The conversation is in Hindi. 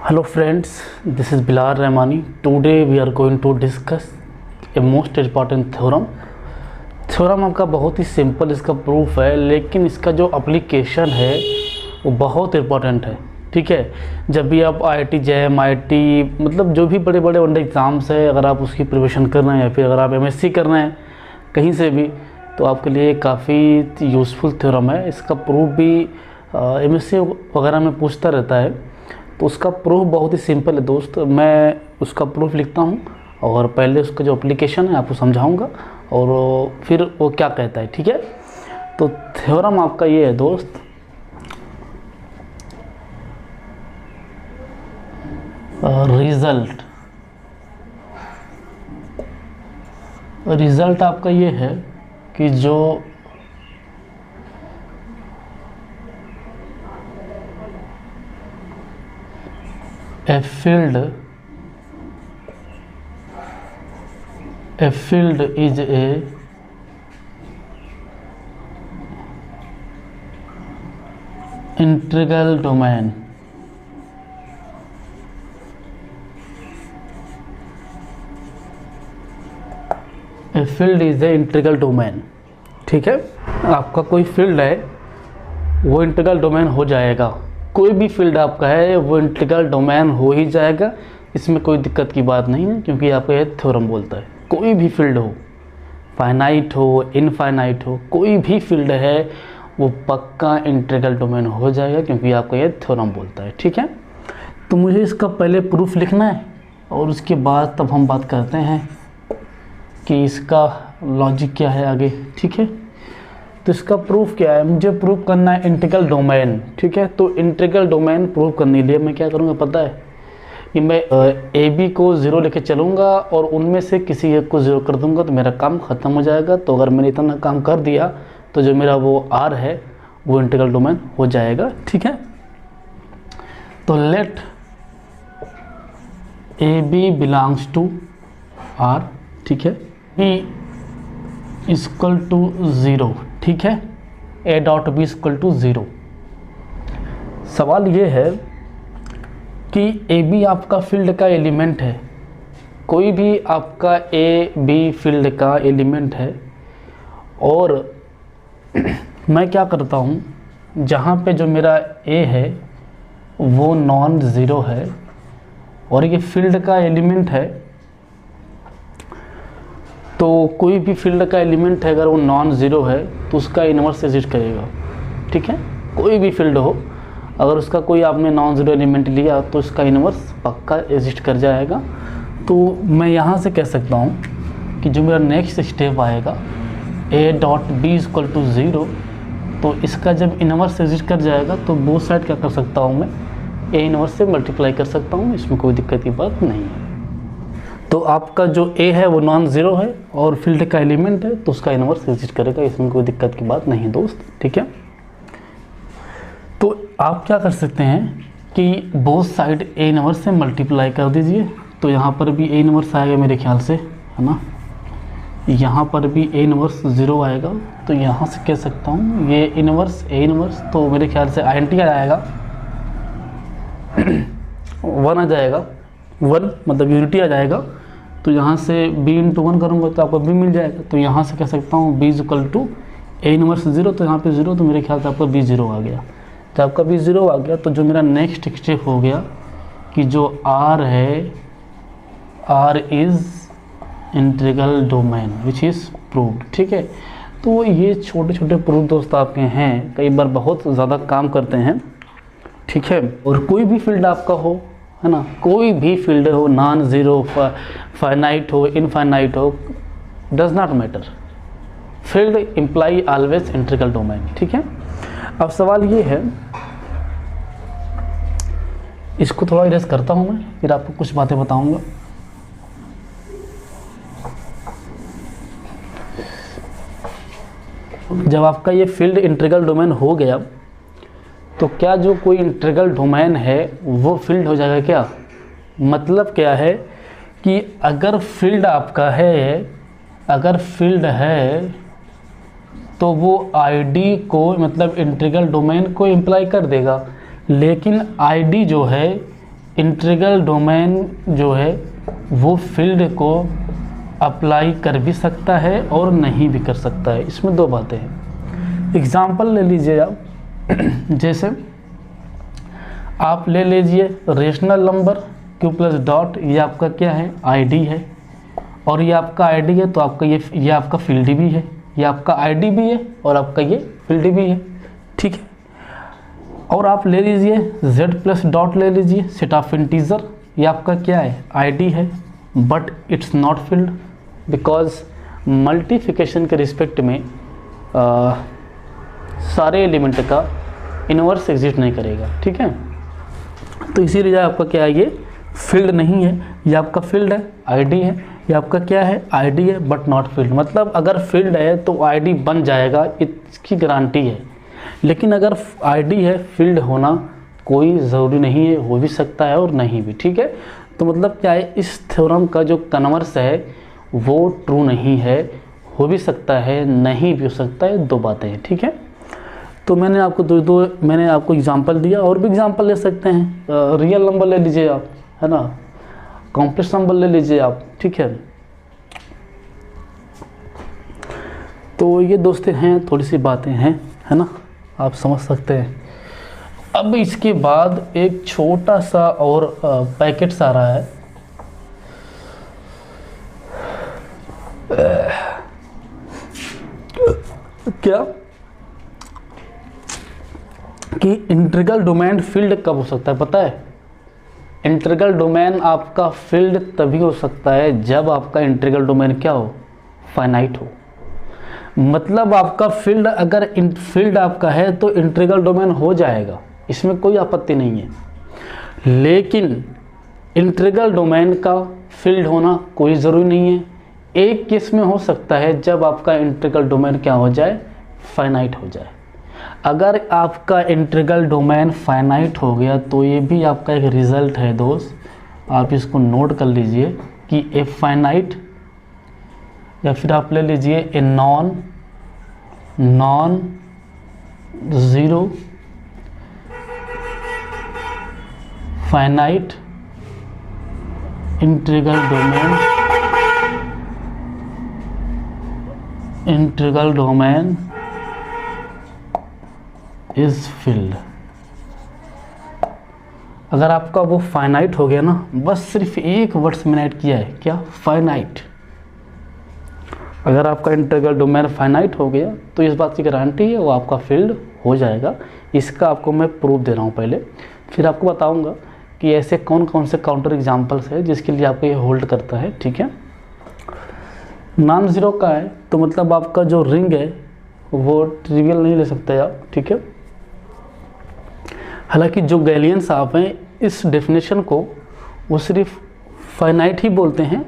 Hello friends, this is Bilal Rahmani. Today we are going to discuss a most important theorem. Theorem आपका बहुत ही सिंपल इसका प्रूफ है, लेकिन इसका जो एप्लीकेशन है वो बहुत इम्पोर्टेंट है। ठीक है, जब भी आप IIT JEM IIT मतलब जो भी बड़े बड़े वन एग्ज़ाम्स है, अगर आप उसकी प्रिपरेशन कर रहे हैं या फिर अगर आप MSc कर रहे हैं कहीं से भी, तो आपके लिए काफ़ी यूज़फुल थ्योरम है। इसका प्रूफ भी MSc वगैरह में पूछता रहता है, तो उसका प्रूफ बहुत ही सिंपल है दोस्त। मैं उसका प्रूफ लिखता हूँ और पहले उसका जो एप्लीकेशन है आपको समझाऊंगा और फिर वो क्या कहता है। ठीक है, तो थ्योरम आपका ये है दोस्त, रिजल्ट आपका ये है कि जो a field is a integral domain. A field is a integral domain. ठीक है, आपका कोई फील्ड है वो इंटीग्रल डोमेन हो जाएगा। कोई भी फील्ड आपका है वो इंटीग्रल डोमेन हो ही जाएगा, इसमें कोई दिक्कत की बात नहीं है, क्योंकि आपका ये थ्योरम बोलता है। कोई भी फील्ड हो, फाइनाइट हो इनफाइनाइट हो, कोई भी फील्ड है वो पक्का इंटीग्रल डोमेन हो जाएगा, क्योंकि आपका ये थ्योरम बोलता है। ठीक है, तो मुझे इसका पहले प्रूफ लिखना है और उसके बाद तब हम बात करते हैं कि इसका लॉजिक क्या है आगे। ठीक है, तो इसका प्रूफ क्या है, मुझे प्रूफ करना है इंटीग्रल डोमेन। ठीक है, तो इंटीग्रल डोमेन प्रूफ करने के लिए मैं क्या करूँगा पता है कि मैं AB को 0 लेके चलूँगा और उनमें से किसी एक को 0 कर दूँगा, तो मेरा काम ख़त्म हो जाएगा। तो अगर मैंने इतना काम कर दिया तो जो मेरा वो R है वो इंटीग्रल डोमेन हो जाएगा। ठीक है, तो let AB belongs to R। ठीक है, B इक्वल टू 0। ठीक है, A dot B equal to 0। सवाल ये है कि AB आपका फील्ड का एलिमेंट है, कोई भी आपका AB फील्ड का एलिमेंट है, और मैं क्या करता हूँ, जहाँ पे जो मेरा A है वो नॉन ज़ीरो है और ये फील्ड का एलिमेंट है, तो कोई भी फील्ड का एलिमेंट है अगर वो नॉन ज़ीरो है तो उसका इन्वर्स एग्जिस्ट करेगा। ठीक है, कोई भी फील्ड हो, अगर उसका कोई आपने नॉन ज़ीरो एलिमेंट लिया तो उसका इन्वर्स पक्का एग्जिस्ट कर जाएगा। तो मैं यहाँ से कह सकता हूँ कि जो मेरा नेक्स्ट स्टेप आएगा A dot B equal to 0, तो इसका जब इन्वर्स एग्जिस्ट कर जाएगा तो बोथ साइड क्या कर सकता हूँ, मैं A इन्वर्स से मल्टीप्लाई कर सकता हूँ, इसमें कोई दिक्कत की बात नहीं है। तो आपका जो A है वो नॉन ज़ीरो है और फील्ड का एलिमेंट है, तो उसका इन्वर्स एग्जिस्ट करेगा, इसमें कोई दिक्कत की बात नहीं दोस्त। ठीक है, तो आप क्या कर सकते हैं कि बोथ साइड A इन्वर्स से मल्टीप्लाई कर दीजिए, तो यहाँ पर भी A इन्वर्स आएगा मेरे ख्याल से, है ना, यहाँ पर भी A इन्वर्स 0 आएगा, तो यहाँ से कह सकता हूँ ये इन्वर्स A इन्वर्स, तो मेरे ख्याल से INT आ जाएगा 1 आ जाएगा, 1 मतलब यूनिटी आ जाएगा। तो यहाँ से B इंटू 1 करूँगा तो आपको B मिल जाएगा, तो यहाँ से कह सकता हूँ B equal to A inverse 0, तो यहाँ पे 0, तो मेरे ख्याल से आपका B 0 आ गया। जब आपका B 0 आ गया तो जो मेरा नेक्स्ट स्टेप हो गया कि जो R है, R is integral domain which is proved. ठीक है, तो ये छोटे छोटे प्रूफ दोस्त आपके हैं, कई बार बहुत ज़्यादा काम करते हैं। ठीक है, और कोई भी फील्ड आपका हो, है ना, कोई भी फील्ड हो, नॉन ज़ीरो, फाइनाइट हो इनफाइनाइट हो, does not matter, field imply always integral domain. ठीक है, अब सवाल ये है, इसको थोड़ा इरेज करता हूँ मैं, फिर आपको कुछ बातें बताऊंगा। जब आपका ये फील्ड इंटीग्रल डोमेन हो गया तो क्या जो कोई इंटीग्रल डोमेन है वो फील्ड हो जाएगा क्या? मतलब क्या है कि अगर फील्ड आपका है, अगर फील्ड है तो वो आईडी को मतलब इंटीग्रल डोमेन को इम्प्लाई कर देगा, लेकिन आईडी जो है इंटीग्रल डोमेन जो है वो फील्ड को अप्लाई कर भी सकता है और नहीं भी कर सकता है। इसमें दो बातें हैं। एग्जाम्पल ले लीजिए आप, जैसे आप ले लीजिए rational number Q plus dot, ये आपका क्या है, आईडी है, और ये आपका आईडी है तो आपका ये आपका फील्ड भी है, ये आपका आईडी भी है और आपका ये फील्ड भी है, ठीक है। और आप ले लीजिए z प्लस डॉट ले लीजिए, सेट ऑफ इंटीजर, ये आपका क्या है, आईडी है, but it's not field because multiplication के रिस्पेक्ट में सारे एलिमेंट का इनवर्स एग्जिस्ट नहीं करेगा, ठीक है। तो इसीलिए आपका क्या है, ये फील्ड नहीं है, ये आपका फील्ड है, आईडी है, ये आपका क्या है, आईडी है बट नॉट फील्ड। मतलब अगर फील्ड है तो आईडी बन जाएगा, इसकी गारंटी है। लेकिन अगर आईडी है, फील्ड होना कोई ज़रूरी नहीं है, हो भी सकता है और नहीं भी, ठीक है। तो मतलब क्या है, इस थ्योरम का जो कन्वर्स है वो ट्रू नहीं है, हो भी सकता है, नहीं भी हो सकता है, दो बातें हैं, ठीक है। तो मैंने आपको मैंने आपको एग्जांपल दिया, और भी एग्जांपल ले सकते हैं। रियल नंबर ले लीजिए आप, है ना, कॉम्प्लेक्स नंबर ले लीजिए आप, ठीक है। तो ये दोस्तों हैं, थोड़ी सी बातें हैं, है ना, आप समझ सकते हैं। अब इसके बाद एक छोटा सा और पैकेट्स आ रहा है, क्या कि इंटीग्रल डोमेन फील्ड कब हो सकता है, पता है। इंटीग्रल डोमेन आपका फील्ड तभी हो सकता है जब आपका इंटीग्रल डोमेन क्या हो, फाइनाइट हो। मतलब आपका फील्ड, अगर फील्ड आपका है तो इंटीग्रल डोमेन हो जाएगा, इसमें कोई आपत्ति नहीं है। लेकिन इंटीग्रल डोमेन का फील्ड होना कोई ज़रूरी नहीं है। एक केस में हो सकता है जब आपका इंटीग्रल डोमेन क्या हो जाए, फाइनाइट हो जाए। अगर आपका इंटीग्रल डोमेन फाइनाइट हो गया तो ये भी आपका एक रिजल्ट है दोस्त, आप इसको नोट कर लीजिए कि ए फाइनाइट, या फिर आप ले लीजिए a non zero finite integral domain is field. अगर आपका वो फाइनाइट हो गया ना, बस सिर्फ एक वर्ड से मैंने ऐड किया है, क्या, फाइनाइट। अगर आपका इंटीग्रल डोमेन फाइनाइट हो गया तो इस बात की गारंटी है वो आपका फील्ड हो जाएगा। इसका आपको मैं प्रूफ दे रहा हूँ पहले, फिर आपको बताऊँगा कि ऐसे कौन कौन से काउंटर एग्जाम्पल्स है जिसके लिए आपको ये होल्ड करता है, ठीक है। नॉन ज़ीरो का है तो मतलब आपका जो रिंग है वो ट्रिवियल नहीं ले सकते आप, ठीक है। हालांकि जो गैलियन साहब हैं इस डेफिनेशन को वो सिर्फ फाइनाइट ही बोलते हैं,